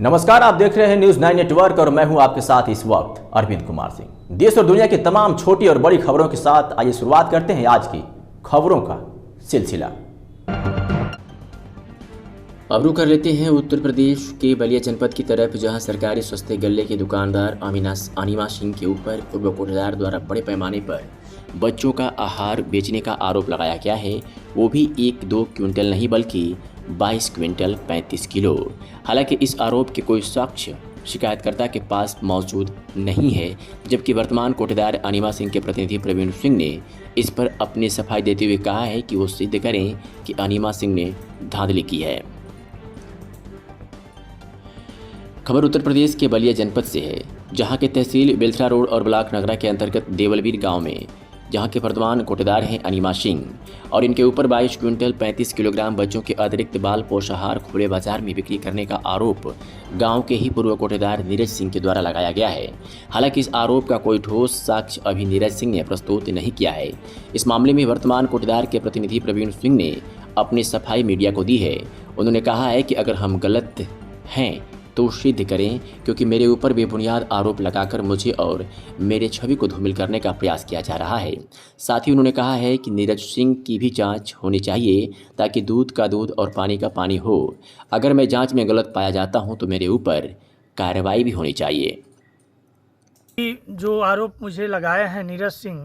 नमस्कार, आप देख रहे हैं न्यूज़ 9 नेटवर्क और मैं हूं आपके साथ इस वक्त अरविंद कुमार सिंह। देश और दुनिया की तमाम छोटी और बड़ी खबरों के साथ आइए शुरुआत करते हैं आज की खबरों का सिलसिला। अब रुक कर लेते हैं उत्तर प्रदेश के बलिया जनपद की तरफ, जहां सरकारी सस्ते गल्ले के दुकानदार अनिमा सिंह के ऊपर पूर्व कोटेदार द्वारा बड़े पैमाने पर बच्चों का आहार बेचने का आरोप लगाया गया है, वो भी 1-2 क्विंटल नहीं बल्कि 22 क्विंटल 35 किलो। हालांकि इस आरोप के कोई साक्ष्य शिकायतकर्ता के पास मौजूद नहीं है, जबकि वर्तमान कोटेदार अनिमा सिंह के प्रतिनिधि प्रवीण सिंह ने इस पर अपनी सफाई देते हुए कहा है कि वो सिद्ध करें कि अनिमा सिंह ने धांधली की है। खबर उत्तर प्रदेश के बलिया जनपद से है, जहां के तहसील बेलथरा रोड और ब्लॉक नगरा के अंतर्गत देवलवीर गांव में जहां के वर्तमान कोटेदार हैं अनिमा सिंह और इनके ऊपर 22 क्विंटल 35 किलोग्राम बच्चों के अतिरिक्त बाल पोषाहार खुले बाजार में बिक्री करने का आरोप गांव के ही पूर्व कोटेदार नीरज सिंह के द्वारा लगाया गया है। हालांकि इस आरोप का कोई ठोस साक्ष्य अभी नीरज सिंह ने प्रस्तुत नहीं किया है। इस मामले में वर्तमान कोटेदार के प्रतिनिधि प्रवीण सिंह ने अपनी सफाई मीडिया को दी है। उन्होंने कहा है कि अगर हम गलत हैं तो सिद्ध करें, क्योंकि मेरे ऊपर बेबुनियाद आरोप लगाकर मुझे और मेरे छवि को धूमिल करने का प्रयास किया जा रहा है। साथ ही उन्होंने कहा है कि नीरज सिंह की भी जांच होनी चाहिए ताकि दूध का दूध और पानी का पानी हो। अगर मैं जांच में गलत पाया जाता हूं तो मेरे ऊपर कार्रवाई भी होनी चाहिए। जो आरोप मुझे लगाए हैं नीरज सिंह,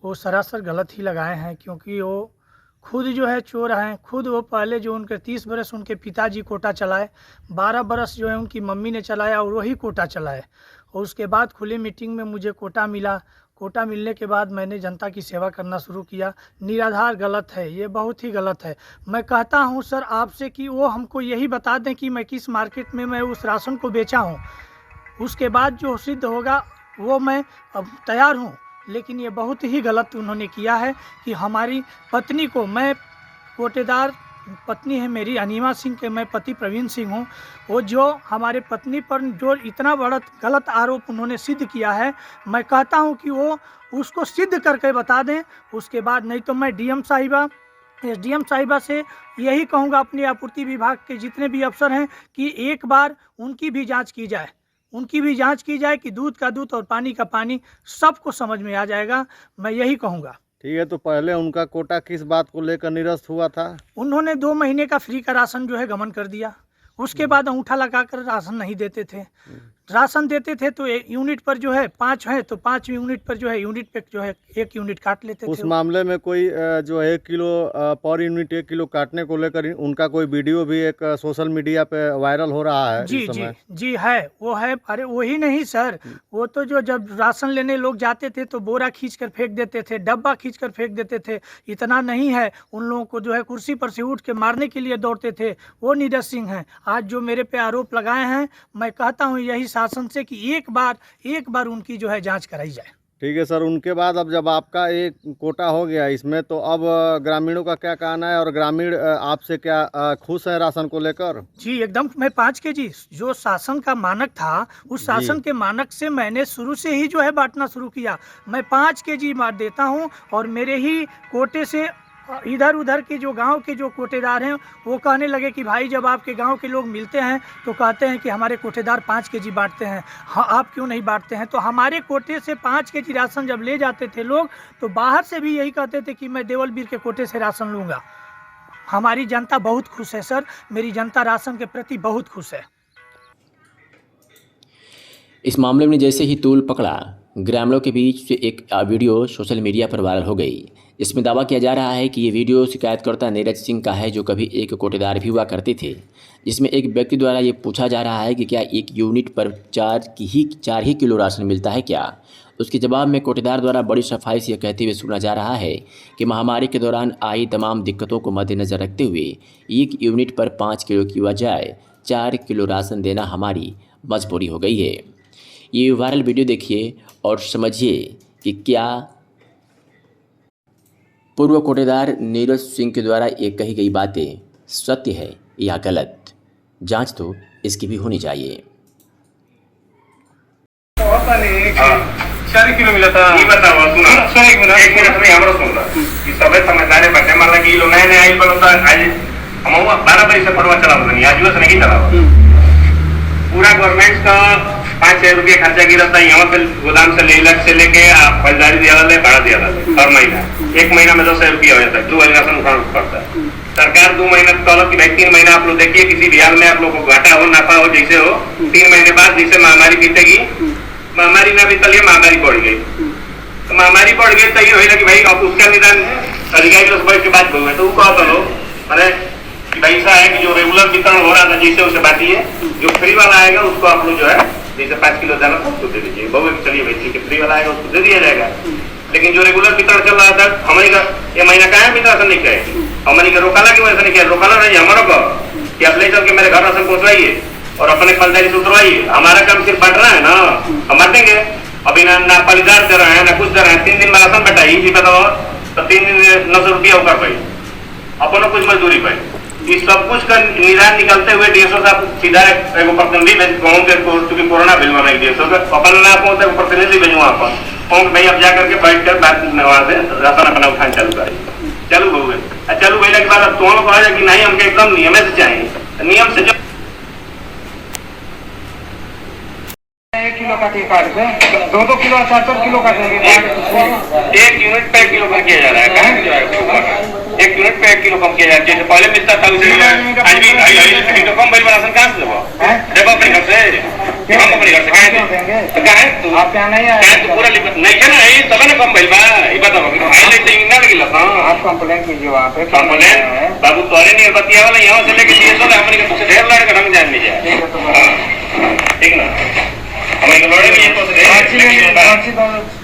वो सरासर गलत ही लगाए हैं, क्योंकि वो खुद जो है चोर हैं। खुद वो पहले जो उनके 30 बरस उनके पिताजी कोटा चलाए, 12 बरस जो है उनकी मम्मी ने चलाया और वही कोटा चलाए। और उसके बाद खुली मीटिंग में मुझे कोटा मिला। कोटा मिलने के बाद मैंने जनता की सेवा करना शुरू किया। निराधार गलत है, ये बहुत ही गलत है। मैं कहता हूँ सर आपसे कि वो हमको यही बता दें कि मैं किस मार्केट में मैं उस राशन को बेचा हूँ। उसके बाद जो सिद्ध होगा वो मैं अब तैयार हूँ। लेकिन ये बहुत ही गलत उन्होंने किया है कि हमारी पत्नी को, मैं कोटेदार पत्नी है मेरी अनिमा सिंह के, मैं पति प्रवीण सिंह हूँ, वो जो हमारे पत्नी पर जो इतना बड़ा गलत आरोप उन्होंने सिद्ध किया है, मैं कहता हूँ कि वो उसको सिद्ध करके बता दें। उसके बाद नहीं तो मैं डीएम साहिबा, एसडीएम साहिबा से यही कहूँगा, अपने आपूर्ति विभाग के जितने भी अफसर हैं, कि एक बार उनकी भी जाँच की जाए। उनकी भी जांच की जाए कि दूध का दूध और पानी का पानी सबको समझ में आ जाएगा। मैं यही कहूँगा। ठीक है, तो पहले उनका कोटा किस बात को लेकर निरस्त हुआ था? उन्होंने 2 महीने का फ्री का राशन जो है गमन कर दिया। उसके बाद अंगूठा लगाकर राशन नहीं देते थे। राशन देते थे तो यूनिट पर जो है 5 है तो 5 यूनिट पर जो है यूनिट पे जो है 1 यूनिट काट लेते थे। उस मामले में कोई जो है 1 किलो पर यूनिट 1 किलो काटने को लेकर उनका कोई वीडियो भी एक सोशल मीडिया पे वायरल हो रहा है। जी है, वो है। अरे वही नहीं सर, वो तो जो जब राशन लेने लोग जाते थे तो बोरा खींच कर फेंक देते थे, डब्बा खींच कर फेंक देते थे। इतना नहीं है, उन लोगों को जो है कुर्सी पर से उठ के मारने के लिए दौड़ते थे। वो नीरज सिंह हैं। आज जो मेरे पे आरोप लगाए हैं, मैं कहता हूँ यही शासन से कि एक बार उनकी जो है जांच कराई जाए। ठीक है सर, उनके बाद अब जब आपका एक कोटा हो गया इसमें, तो अब ग्रामीणों का क्या कहना है और ग्रामीण आपसे क्या खुश है राशन को लेकर? जी एकदम। मैं 5 केजी जो शासन का मानक था, उस शासन के मानक से मैंने शुरू से ही जो है बांटना शुरू किया। मैं 5 केजी देता हूँ और मेरे ही कोटे से इधर उधर के जो गांव के जो कोटेदार हैं वो कहने लगे कि भाई जब आपके गांव के लोग मिलते हैं तो कहते हैं कि हमारे कोटेदार 5 केजी बांटते हैं, हाँ आप क्यों नहीं बांटते हैं? तो हमारे कोटे से 5 केजी राशन जब ले जाते थे लोग, तो बाहर से भी यही कहते थे कि मैं देवलवीर के कोटे से राशन लूँगा। हमारी जनता बहुत खुश है सर, मेरी जनता राशन के प्रति बहुत खुश है। इस मामले में जैसे ही तूल पकड़ा, ग्रामीणों के बीच से एक वीडियो सोशल मीडिया पर वायरल हो गई। इसमें दावा किया जा रहा है कि ये वीडियो शिकायतकर्ता नीरज सिंह का है, जो कभी एक कोटेदार भी हुआ करते थे। जिसमें एक व्यक्ति द्वारा ये पूछा जा रहा है कि क्या 1 यूनिट पर 4 ही किलो राशन मिलता है क्या? उसके जवाब में कोटेदार द्वारा बड़ी सफाई से यह कहते हुए सुना जा रहा है कि महामारी के दौरान आई तमाम दिक्कतों को मद्देनज़र रखते हुए 1 यूनिट पर 5 किलो की बजाय 4 किलो राशन देना हमारी मजबूरी हो गई है। ये वायरल वीडियो देखिए और समझिए कि क्या पूर्व कोटेदार नीरज सिंह के द्वारा ये कही गई बातें सत्य है या गलत। जांच तो इसकी भी होनी चाहिए। 4 किलो मिला था। ये बताओ, सुनो एक मिनट में हमरा सुन रहा कि सबे समझदार बैठे मान ला कि लोग नए आइल पर होता आज हम 12 बजे से पड़वा चला नहीं, आज से नहीं चला पूरा गवर्नमेंट का 5,000 रुपया खर्चा गिरता है यहाँ से गोदाम से से लेके आप फौजदारी दिया भाड़ा दिया हर महीना। 1 महीना में 10,000 रुपया हो जाता है, 2 राशन उठाना पड़ता है। सरकार 2 महीना तलब की भाई 3 महीना आप लोग देखिए किसी भी हाल में आप लोग को घाटा हो नाफा हो जैसे हो, 3 महीने बाद जैसे महामारी बीतेगी, महामारी ना बीतलिए महामारी बढ़ गई तो महामारी बढ़ गई तो ये होगा कि भाई अब उसका निदान अधिकारी लोग बैठ के बात हुए तो वो कहा करो मैंने कि भाई ऐसा है कि जो रेगुलर वितरण हो रहा था जैसे उसे बांटिए, जो फ्री वाला आएगा उसको आप लोग जो है जैसे 5 किलो दाना था उसको दे दीजिए, बहु चलिए भाई ठीक है फ्री वाला आएगा उसको दे दिया जाएगा। लेकिन जो रेगुलर वितरण चल रहा था हमारी का ये महीना का है वितरण नहीं कहे हमारी का रोकाला की वजह से नहीं किया, रोकाला नहीं हमारा को कि आप ले चल के मेरे घर राशन पहुंचवाइए और अपने फलदारी से उतरवाइए, हमारा काम सिर्फ बांटना है ना, हम बांटेंगे। अभी ना पलीदार दे रहे हैं ना कुछ दे रहे हैं, 3 दिन में राशन बटाई जी बताओ तो 3 दिन 900 रुपया ऊपर पाई अपना कुछ मजदूरी पाई। इस सब कुछ का निदान निकलते हुए DSO साहब सीधा एगो प्रतिनिधि गाँव के क्योंकि कोरोना भेजवा नहीं DSO का अपन ना पहुंचे प्रतिनिधि भेजवा अपन कौन भाई अब जाकर के बैठ कर बात वहाँ से राशन अपना उठान चालू करें चालू हो गए। चालू होने के बाद अब तुम लोग कहा जाए कि नहीं हमको एकदम नियम से चाहिए, नियम से 1 किलो का टिकट पे 2-2 किलो 4-4 किलो का देंगे। 1 यूनिट पे 1 किलो कम किया जा रहा है, कहाँ जो है 1 यूनिट पे 1 किलो कम किया जा रहा है। जैसे पहले मिलता था उसे आज भी तो कम भाई राशन कहाँ से देवो अपने घर से हम अपने घर से कहाँ तो आप यहाँ नहीं आए तो पूरा लिखत नहीं है ना ये तब ना कम भाई बा ये बताओ आई लेते हैं ना लगी लता आप कंप्लेंट कीजिए वहाँ पे। कंप्लेंट बाबू तोरे नहीं बतिया वाला यहाँ से लेके DSO अपने के पीछे ढेर लड़के ढंग जान नहीं जाए ठीक ना हमें लोड़े भी ये तो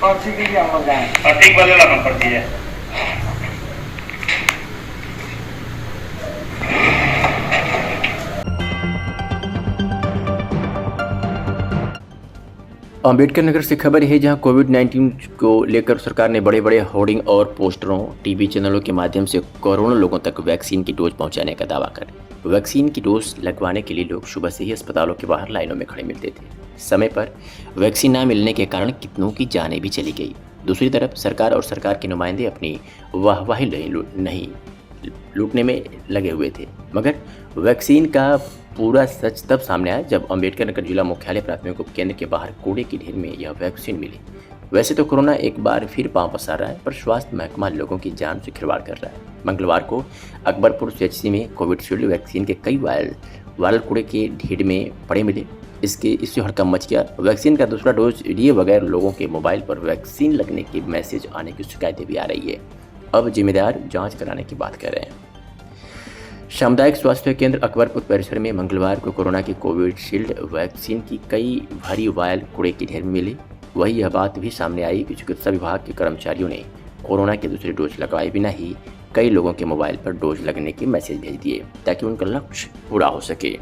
पर्ची दीजिए हम लोग जाएं। और ठीक वाले अपन पर्ची है अम्बेडकर नगर से खबर है जहां कोविड-19 को लेकर सरकार ने बड़े बड़े होर्डिंग और पोस्टरों टीवी चैनलों के माध्यम से करोड़ों लोगों तक वैक्सीन की डोज पहुंचाने का दावा कर वैक्सीन की डोज लगवाने के लिए लोग सुबह से ही अस्पतालों के बाहर लाइनों में खड़े मिलते थे। समय पर वैक्सीन न मिलने के कारण कितनों की जानें भी चली गई। दूसरी तरफ सरकार और सरकार के नुमाइंदे अपनी वाहवाही नहीं लूटने में लगे हुए थे, मगर वैक्सीन का पूरा सच तब सामने आया जब अम्बेडकर नगर जिला मुख्यालय प्राथमिक उप केंद्र के बाहर कूड़े की ढेर में यह वैक्सीन मिली। वैसे तो कोरोना एक बार फिर पांव पसार रहा है, पर स्वास्थ्य महकमा लोगों की जान से खिलवाड़ कर रहा है। मंगलवार को अकबरपुर CHC में कोविडशील्ड वैक्सीन के कई वायल कूड़े के ढेर में पड़े मिले। इससे हड़कंप मच गया। वैक्सीन का दूसरा डोज लिए बगैर लोगों के मोबाइल पर वैक्सीन लगने की मैसेज आने की शिकायतें भी आ रही है। अब जिम्मेदार जाँच कराने की बात कर रहे हैं। सामुदायिक स्वास्थ्य केंद्र अकबरपुर परिसर में मंगलवार को कोरोना की कोविडशील्ड वैक्सीन की कई भारी वायल कूड़े की ढेर में मिली। वही यह बात भी सामने आई कि चिकित्सा विभाग के कर्मचारियों ने कोरोना के दूसरे डोज लगवाए बिना ही कई लोगों के मोबाइल पर डोज लगने के मैसेज भेज दिए ताकि उनका लक्ष्य पूरा हो सके।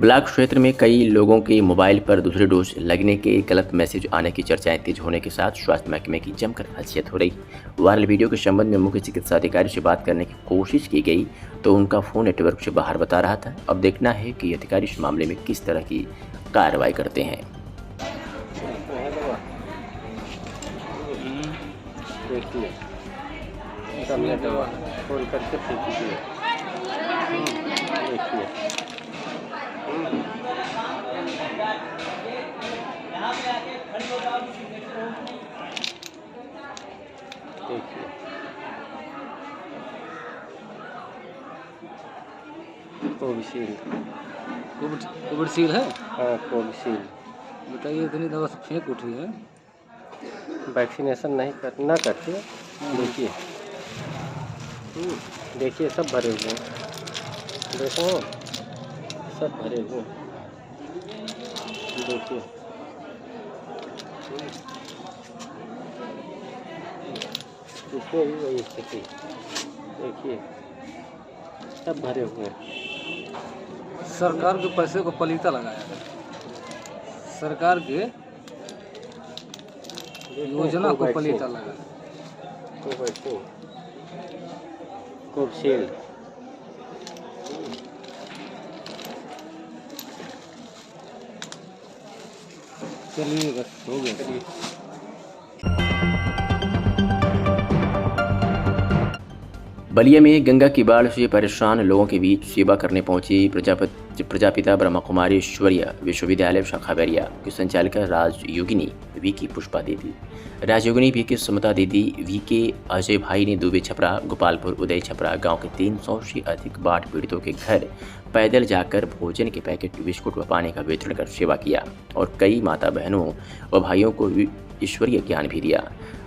ब्लॉक क्षेत्र में कई लोगों के मोबाइल पर दूसरे डोज लगने के गलत मैसेज आने की चर्चाएं तेज होने के साथ स्वास्थ्य महकमे की जमकर हसीयत हो रही। वायरल वीडियो के संबंध में मुख्य चिकित्सा अधिकारी से बात करने की कोशिश की गई तो उनका फोन नेटवर्क से बाहर बता रहा था। अब देखना है कि अधिकारी इस मामले में किस तरह की कार्रवाई करते हैं। कोविडशील्ड है। हाँ कोविडशील्ड बताइए इतनी दवा से फेंक उठी है। वैक्सीनेशन नहीं करते। देखिए देखिए सब भरे हुए हैं, देखो सब भरे हुए हैं, देखिए इसमें भी वही स्थिति, देखिए सब भरे हुए हैं। सरकार के पैसे को पलीता लगाया है, सरकार के योजना को पलीता लगाया। कोविशील्ड चलिए बस हो गया। बलिया में गंगा की बाढ़ से परेशान लोगों के बीच सेवा करने पहुंची प्रजापिता ब्रह्मा कुमारी ईश्वरीय विश्वविद्यालय शाखा बैरिया की संचालिका राजयोगिनी वी की पुष्पा दीदी, राजयोगिनी वी के सुमता दीदी, वी के अजय भाई ने दुबे छपरा, गोपालपुर उदय छपरा गांव के 300 से अधिक बाढ़ पीड़ितों के घर पैदल जाकर भोजन के पैकेट, बिस्कुट व पानी का वितरण कर सेवा किया और कई माता बहनों व भाइयों को ईश्वरीय ज्ञान भी दिया।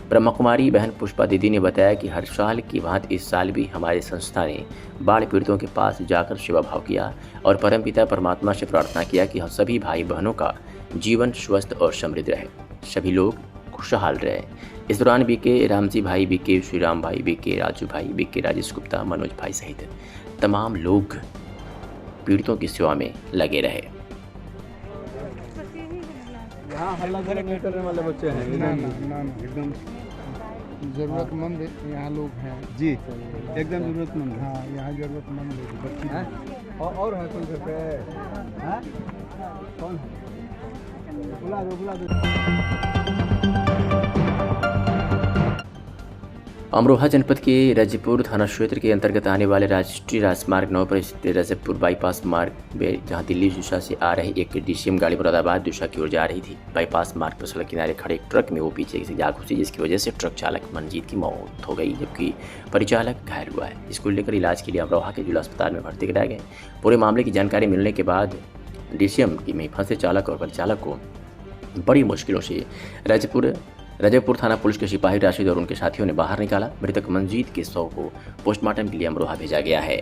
ब्रह्मा कुमारी बहन पुष्पा दीदी ने बताया कि हर साल की भांति इस साल भी हमारी संस्था ने बाढ़ पीड़ितों के पास जाकर सेवा भाव किया और परमपिता परमात्मा से प्रार्थना किया कि हम सभी भाई बहनों का जीवन स्वस्थ और समृद्ध रहे, सभी लोग खुशहाल रहे। इस दौरान बीके रामजी भाई, बीके श्रीराम भाई, बीके राजू भाई, बीके राजेश गुप्ता, मनोज भाई सहित तमाम लोग पीड़ितों की सेवा में लगे रहे। यहाँ हल्ला नहीं करने वाले बच्चे हैं एकदम जरूरतमंद यहाँ लोग हैं जी, एकदम जरूरतमंद। हाँ, यहाँ जरूरतमंद लोग बच्चे हैं और है कोई घर पे हैं? कौन है? बुला दो। अमरोहा जनपद के रजपुर थाना क्षेत्र के अंतर्गत आने वाले राष्ट्रीय राजमार्ग 9 पर स्थित रजपुर बाईपास मार्ग में जहां दिल्ली दिशा से आ रही एक डीसीएम गाड़ी मुरादाबाद दिशा की ओर जा रही थी। बाईपास मार्ग पर सड़क किनारे खड़े एक ट्रक में वो पीछे से जा घुसी, जिसकी वजह से ट्रक चालक मनजीत की मौत हो गई, जबकि परिचालक घायल हुआ है। इसको लेकर इलाज के लिए अमरोहा के जिला अस्पताल में भर्ती कराए गए। पूरे मामले की जानकारी मिलने के बाद डीसीएम में फंसे चालक और परिचालक को बड़ी मुश्किलों से रजपुर थाना पुलिस के सिपाही राशिद और उनके साथियों ने बाहर निकाला। मृतक मंजीत के शव को पोस्टमार्टम के लिए अमरोहा भेजा गया है।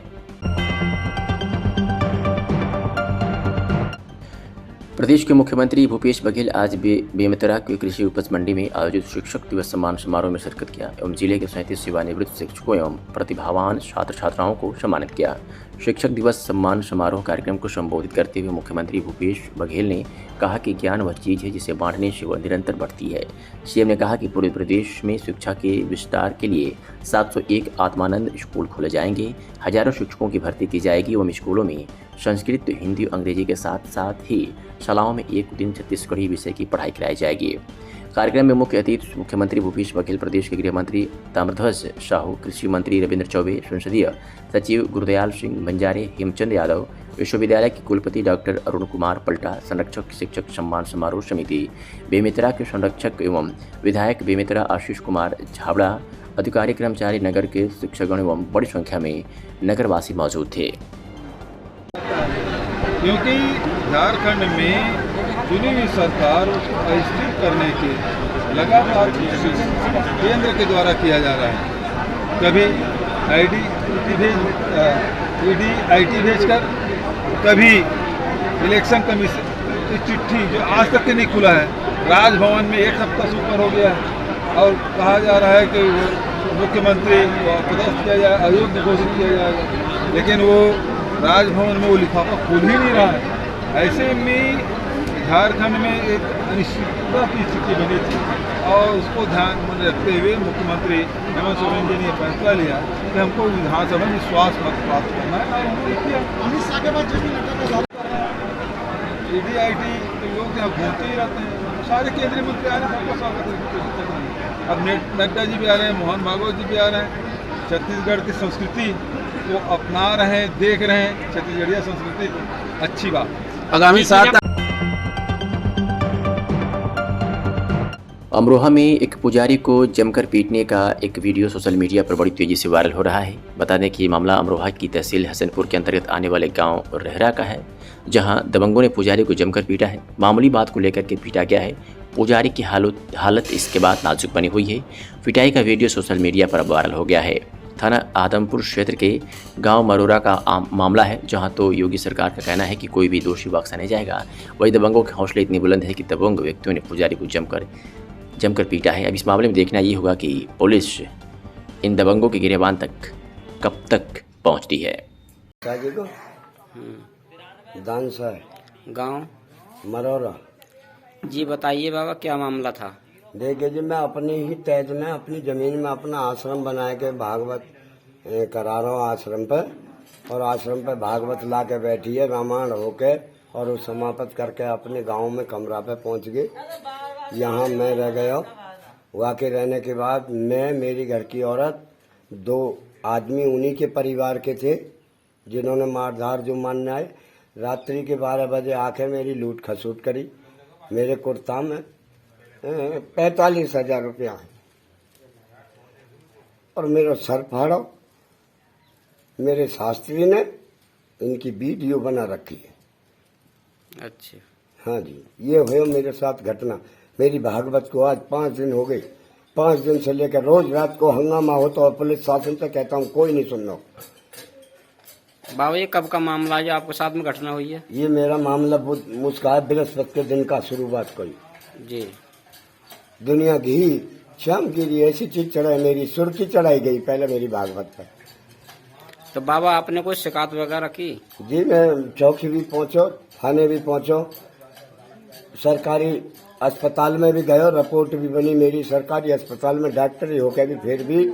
प्रदेश के मुख्यमंत्री भूपेश बघेल आज बेमेतरा की कृषि उपज मंडी में आयोजित शिक्षक दिवस सम्मान समारोह में शिरकत किया एवं जिले के 37 सेवानिवृत्त शिक्षकों एवं प्रतिभावान छात्र छात्राओं को सम्मानित किया। शिक्षक दिवस सम्मान समारोह कार्यक्रम को संबोधित करते हुए मुख्यमंत्री भूपेश बघेल ने कहा कि ज्ञान वह चीज है जिसे बांटने से वह निरंतर बढ़ती है। सीएम ने कहा कि पूरे प्रदेश में शिक्षा के विस्तार के लिए 701 आत्मानंद स्कूल खोले जाएंगे, हजारों शिक्षकों की भर्ती की जाएगी एवं स्कूलों में संस्कृत, हिंदी, अंग्रेजी के साथ साथ ही शालाओं में एक दिन छत्तीसगढ़ी विषय की पढ़ाई कराई जाएगी। कार्यक्रम में मुख्य अतिथि मुख्यमंत्री भूपेश बघेल, प्रदेश के गृह मंत्री ताम्रध्वज साहू, कृषि मंत्री रविंद्र चौबे, संसदीय सचिव गुरुदयाल सिंह बंजारे, हेमचंद यादव, विश्वविद्यालय के कुलपति डॉक्टर अरुण कुमार पलटा, संरक्षक शिक्षक सम्मान समारोह समिति बेमेतरा के संरक्षक एवं विधायक बेमेतरा आशीष कुमार झाबड़ा, अधिकारी कर्मचारी, नगर के शिक्षकगण एवं बड़ी संख्या में नगरवासी मौजूद थे। क्योंकि झारखंड में चुनी हुई सरकार उसको अस्थिर करने की लगातार कोशिश केंद्र के द्वारा किया जा रहा है। कभी ईडी भेजकर, कभी इलेक्शन कमीशन की चिट्ठी जो आज तक के नहीं खुला है, राजभवन में 1 हफ्ता से ऊपर हो गया है और कहा जा रहा है कि मुख्यमंत्री को पदस्थ किया जाए, अयोग्य घोषित किया जाएगा, लेकिन वो राजभवन में वो लिफाफा खुल ही नहीं रहा है। ऐसे में झारखंड में एक अनिश्चितता की स्थिति बनी थी और उसको ध्यान में रखते हुए मुख्यमंत्री हेमंत सोरेन जी ने फैसला लिया कि हमको विधानसभा में विश्वास मत प्राप्त करना है और उन्होंने किया। ईडी के लोग यहाँ घूमते ही रहते हैं, सारे केंद्रीय मंत्री आ रहे हैं, सबका स्वागत। अब नड्डा जी भी आ रहे हैं, मोहन भागवत जी भी आ रहे हैं, छत्तीसगढ़ की संस्कृति को अपना रहे हैं, देख रहे हैं छत्तीसगढ़िया संस्कृति, अच्छी बात। आगामी 7 अमरोहा में एक पुजारी को जमकर पीटने का एक वीडियो सोशल मीडिया पर बड़ी तेजी से वायरल हो रहा है। बता दें कि ये मामला अमरोहा की तहसील हसनपुर के अंतर्गत आने वाले गांव रहरा का है, जहां दबंगों ने पुजारी को जमकर पीटा है। मामूली बात को लेकर के पीटा गया है। पुजारी की हालत इसके बाद नाजुक बनी हुई है। पिटाई का वीडियो सोशल मीडिया पर वायरल हो गया है। थाना आदमपुर क्षेत्र के गांव मरोरा का मामला है, जहां तो योगी सरकार का कहना है कि कोई भी दोषी बख्शा नहीं जाएगा। वही दबंगों के हौसले इतने बुलंद है कि दबंग व्यक्तियों ने पुजारी को जमकर पीटा है। अब इस मामले में देखना ये होगा कि पुलिस इन दबंगों के गिरेबान तक कब तक पहुंचती है। गांव मरोरा। जी बताइए बाबा, क्या मामला था? देखिए जी, मैं अपनी ही तहत में अपनी जमीन में अपना आश्रम बना के भागवत करा रहा हूँ आश्रम पर, और आश्रम पर भागवत ला के बैठी है रामायण होके, और उस समाप्त करके अपने गांव में कमरा पे पहुंच गए। यहाँ मैं रह गया। वहाँ के रहने के बाद मैं, मेरी घर की औरत, 2 आदमी उन्हीं के परिवार के थे जिन्होंने मारधार जो मानना है, रात्रि के 12 बजे आके मेरी लूट खसूट करी। मेरे कुर्ता में 45,000 रुपया है और मेरा सर फाड़ा। मेरे शास्त्री ने इनकी वीडियो बना रखी है। अच्छा। हाँ जी, ये हुआ मेरे साथ घटना। मेरी भागवत को आज 5 दिन हो गए। 5 दिन से लेकर रोज रात को हंगामा होता और पुलिस शासन से कहता हूँ कोई नहीं सुनना। बाबा ये कब का मामला है जो आपके साथ में घटना हुई है? ये मेरा मामला मुस्कान बृहस्पति के दिन का शुरुआत कोई जी। दुनिया की शाम गिरी ऐसी चीज चढ़ाई, मेरी सुर्खी चढ़ाई गई पहले मेरी भागवत पर। तो बाबा आपने कोई शिकायत वगैरह की? जी, मैं चौकी भी पहुंचो, थाने भी पहुंचो, सरकारी अस्पताल में भी गए, रिपोर्ट भी बनी मेरी सरकारी अस्पताल में। डॉक्टर ही होकर भी फिर भी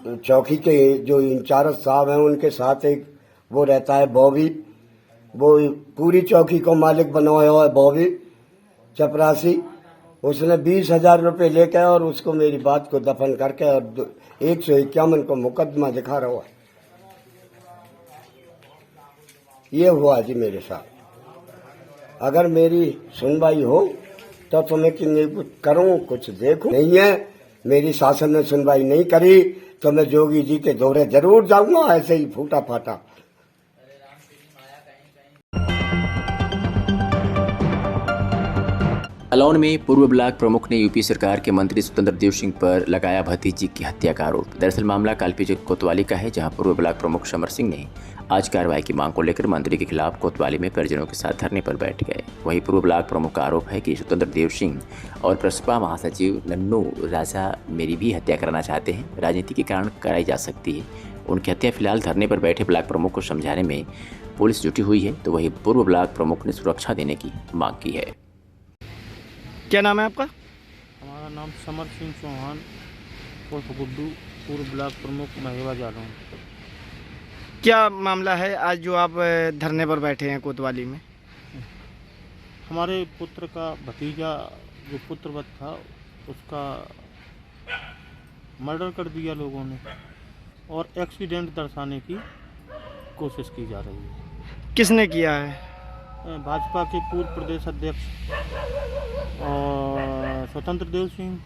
चौकी के जो इंचार्ज साहब हैं उनके साथ एक वो रहता है बॉबी, वो पूरी चौकी को मालिक बनाया हुआ है बॉबी चपरासी। उसने 20,000 रुपये लेकर और उसको मेरी बात को दफन करके और 151 को मुकदमा दिखा रहा है। ये हुआ जी मेरे साथ। अगर मेरी सुनवाई हो तो मैं कुछ करूं, कुछ देखूं। नहीं है, मेरी शासन ने सुनवाई नहीं करी तो मैं जोगी जी के दौरे जरूर जाऊंगा, ऐसे ही फूटा फाटा। जालौन में पूर्व ब्लॉक प्रमुख ने यूपी सरकार के मंत्री स्वतंत्र देव सिंह पर लगाया भतीजी की हत्या का आरोप। दरअसल मामला कालपीजी कोतवाली का है, जहां पूर्व ब्लॉक प्रमुख समर सिंह ने आज कार्रवाई की मांग को लेकर मंत्री के खिलाफ कोतवाली में परिजनों के साथ धरने पर बैठ गए। वहीं पूर्व ब्लॉक प्रमुख का आरोप है कि स्वतंत्र देव सिंह और प्रसपा महासचिव नन्नू राजा मेरी भी हत्या कराना चाहते हैं। राजनीति के कारण कराई जा सकती है उनकी हत्या। फिलहाल धरने पर बैठे ब्लॉक प्रमुख को समझाने में पुलिस जुटी हुई है, तो वहीं पूर्व ब्लॉक प्रमुख ने सुरक्षा देने की मांग की है। क्या नाम है आपका? हमारा नाम समर सिंह चौहान उर्फ गुड्डू, पूर्व ब्लॉक प्रमुख महेवा जालौन। क्या मामला है आज जो आप धरने पर बैठे हैं कोतवाली में? हमारे पुत्र का भतीजा जो पुत्रवत था उसका मर्डर कर दिया लोगों ने और एक्सीडेंट दर्शाने की कोशिश की जा रही है। किसने किया है? भाजपा के पूर्व प्रदेश अध्यक्ष और स्वतंत्र देव सिंह,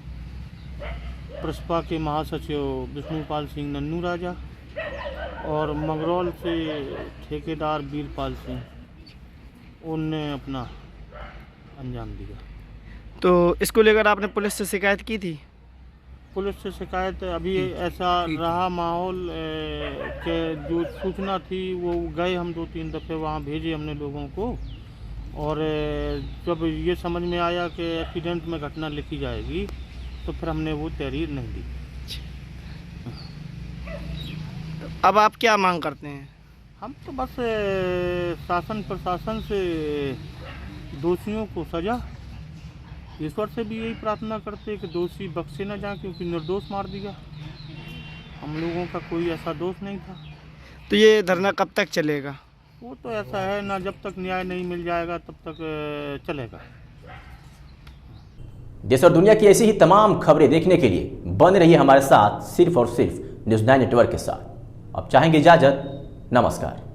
प्रसपा के महासचिव विष्णुपाल सिंह नन्नू राजा और मंगरौल से ठेकेदार वीरपाल सिंह, उनने अपना अंजाम दिया। तो इसको लेकर आपने पुलिस से शिकायत की थी? पुलिस से शिकायत अभी ऐसा रहा माहौल के जो सूचना थी वो गए हम 2-3 दफ़े वहाँ भेजे हमने लोगों को, और जब ये समझ में आया कि एक्सीडेंट में घटना लिखी जाएगी तो फिर हमने वो तहरीर नहीं दी। अब आप क्या मांग करते हैं? हम तो बस शासन प्रशासन से दोषियों को सजा, ईश्वर से भी यही प्रार्थना करते कि दोषी बख्शे न जाए, क्योंकि निर्दोष मार दिया। हम लोगों का कोई ऐसा दोष नहीं था। तो ये धरना कब तक चलेगा? वो तो ऐसा है ना, जब तक न्याय नहीं मिल जाएगा तब तक चलेगा। देश और दुनिया की ऐसी ही तमाम खबरें देखने के लिए बने रहिए हमारे साथ सिर्फ और सिर्फ न्यूज़ 9 नेटवर्क के साथ। अब चाहेंगे इजाजत, नमस्कार।